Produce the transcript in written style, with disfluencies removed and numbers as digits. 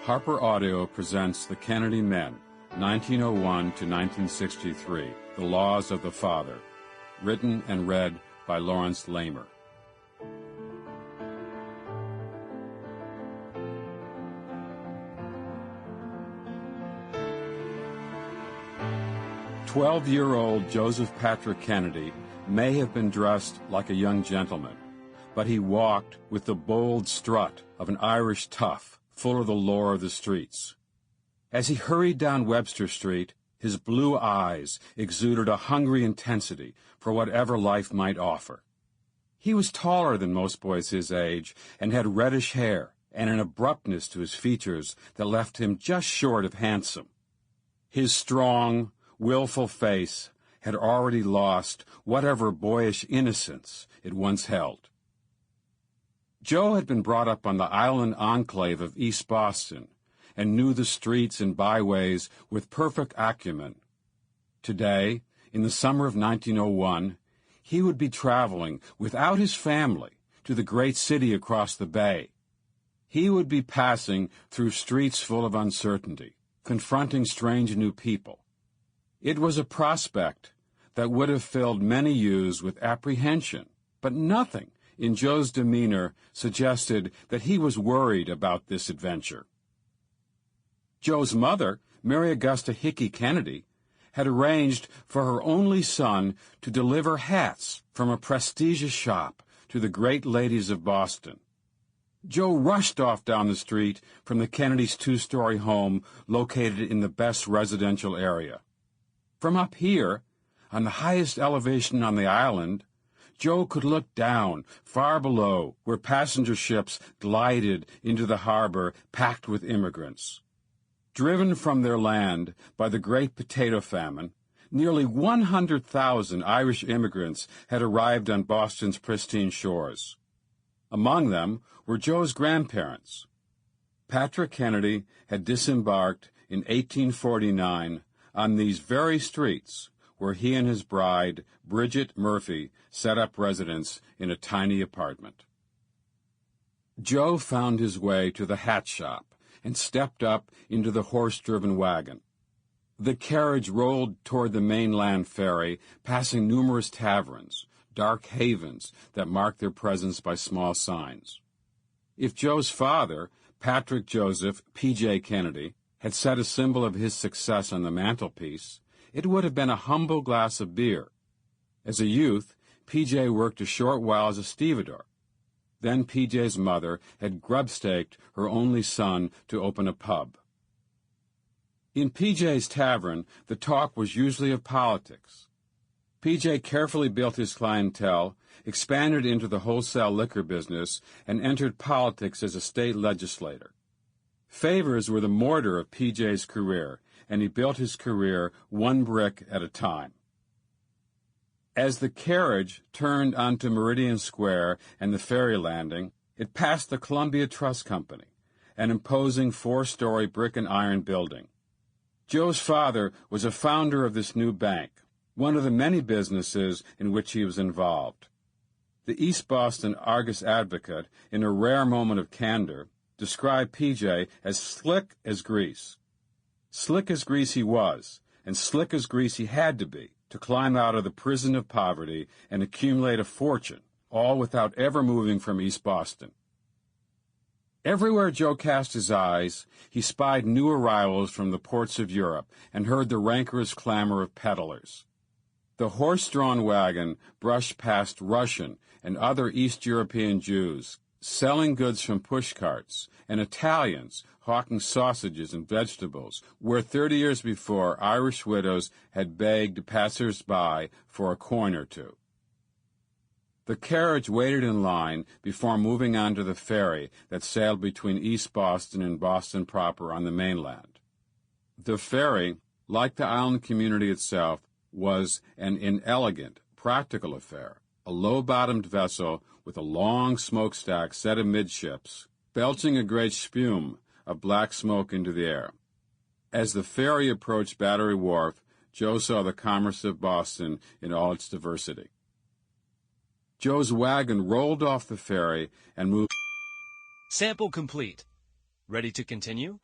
Harper Audio presents The Kennedy Men, 1901 to 1963, The Laws of the Father, written and read by Laurence Leamer. "12-year-old Joseph Patrick Kennedy may have been dressed like a young gentleman, but he walked with the bold strut of an Irish tough, full of the lore of the streets. As he hurried down Webster Street, his blue eyes exuded a hungry intensity for whatever life might offer. He was taller than most boys his age, and had reddish hair and an abruptness to his features that left him just short of handsome. His strong, willful face had already lost whatever boyish innocence it once held. Joe had been brought up on the island enclave of East Boston and knew the streets and byways with perfect acumen. Today, in the summer of 1901, he would be traveling without his family to the great city across the bay. He would be passing through streets full of uncertainty, confronting strange new people. It was a prospect that would have filled many youths with apprehension, but nothing in Joe's demeanor suggested that he was worried about this adventure. Joe's mother, Mary Augusta Hickey Kennedy, had arranged for her only son to deliver hats from a prestigious shop to the great ladies of Boston. Joe rushed off down the street from the Kennedys' two-story home located in the best residential area. From up here, on the highest elevation on the island, Joe could look down, far below, where passenger ships glided into the harbor packed with immigrants. Driven from their land by the great potato famine, nearly 100,000 Irish immigrants had arrived on Boston's pristine shores. Among them were Joe's grandparents. Patrick Kennedy had disembarked in 1849 on these very streets, where he and his bride, Bridget Murphy, set up residence in a tiny apartment. Joe found his way to the hat shop and stepped up into the horse-driven wagon. The carriage rolled toward the mainland ferry, passing numerous taverns, dark havens that marked their presence by small signs. If Joe's father, Patrick Joseph P.J. Kennedy, had set a symbol of his success on the mantelpiece, it would have been a humble glass of beer. As a youth, P.J. worked a short while as a stevedore. Then P.J.'s mother had grub-staked her only son to open a pub. In P.J.'s tavern, the talk was usually of politics. P.J. carefully built his clientele, expanded into the wholesale liquor business, and entered politics as a state legislator. Favors were the mortar of P.J.'s career, and he built his career one brick at a time. As the carriage turned onto Meridian Square and the ferry landing, it passed the Columbia Trust Company, an imposing four-story brick and iron building. Joe's father was a founder of this new bank, one of the many businesses in which he was involved. The East Boston Argus-Advocate, in a rare moment of candor, described P.J. as slick as grease. Slick as grease he was, and slick as grease he had to be, to climb out of the prison of poverty and accumulate a fortune, all without ever moving from East Boston. Everywhere Joe cast his eyes, he spied new arrivals from the ports of Europe and heard the rancorous clamor of peddlers. The horse-drawn wagon brushed past Russian and other East European Jews, selling goods from pushcarts, and Italians hawking sausages and vegetables, where 30 years before Irish widows had begged passers-by for a coin or two. The carriage waited in line before moving on to the ferry that sailed between East Boston and Boston proper on the mainland. The ferry, like the island community itself, was an inelegant, practical affair, a low-bottomed vessel with a long smokestack set amidships, belching a great spume of black smoke into the air. As the ferry approached Battery Wharf, Joe saw the commerce of Boston in all its diversity. Joe's wagon rolled off the ferry and moved. Sample complete. Ready to continue?